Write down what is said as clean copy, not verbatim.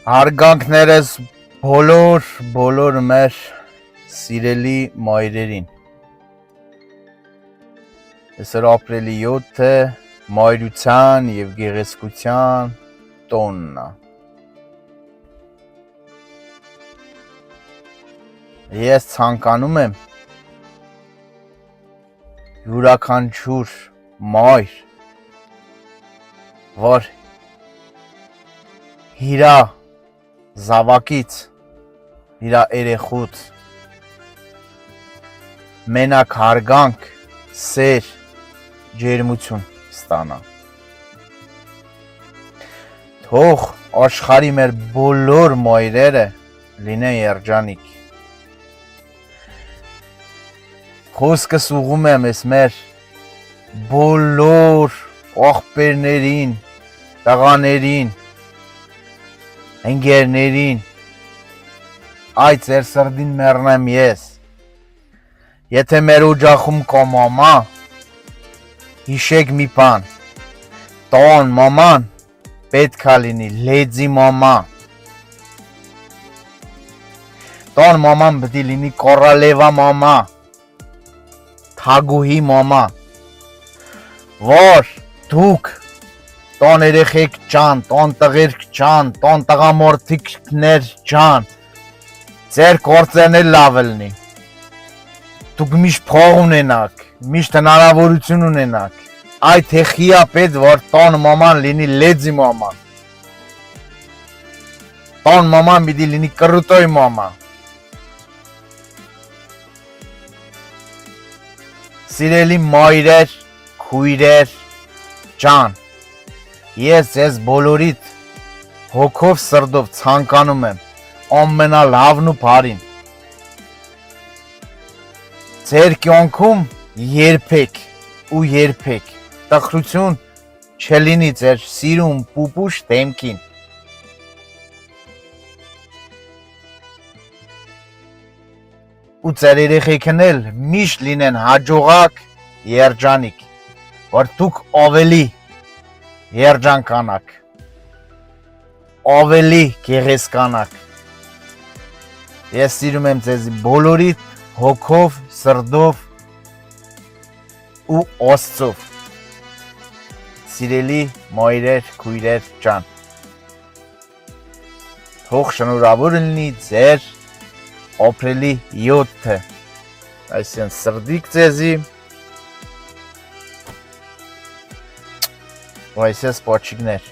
Հարգանքներս բոլոր մեր սիրելի մայրերին։ Այսօր ապրիլի 7-ը մայրության և գեղեցկության տոնն է։ Ես ցանկանում եմ յուրաքանչյուր մայր, որ իրա զավակից, իրա երեխուց մենակ հարգանք, սեր, ջերմություն ստանա։ Թող աշխարհի մեր բոլոր մայրերը լինեն երջանիկ։ Խոսքս ուղղում եմ ես մեր բոլոր աղբերներին, տղաներին, ընկերներին, այդ ձեր սրտին մեռնեմ ես։ Եթե մեր օջախում կա մամա, հիշեք մի բան, տան մաման պետք է լինի լեզի մամա։ Տան մաման պետք է լինի կորալևա մամա, թագուհի մամա, որ դուք տան երեխեք ջան, տան տղերք ջան, տան տղամարդիկներ ջան, ձեր գործերն էլ լավ լինի։ Դուք միշտ փող ունենաք, միշտ հնարավորություն ունենաք։ Այդ հեխիա պետք որ տան մաման լինի լեզի մաման։ Տան մաման պիտի լինի կռուտոյ մամա։ Սիրելի մայրեր, քույրեր ջան, ես ձեզ բոլորիդ հոգով սրտով ցանկանում եմ ամենալավն ու բարին։ Ձեր կյանքում երբեք տխրություն չլինի ձեր սիրուն պուպուշ դեմքին։ Ու ձեր երեխեքն էլ միշտ լինեն հաջողակ, երջանիկ, որ դուք ավելի երջանկանաք, ավելի գեղեցկանաք։ Ես սիրում եմ ձեզ բոլորիդ հոգով, սրտով ու Աստծով։ Սիրելի մայրեր, քույրեր ջան, թող շնորհավոր լինի ձեր ապրիլի 7-ը, այսինքն սրդիկ ձեզի, ու այսպես պոչիկներ։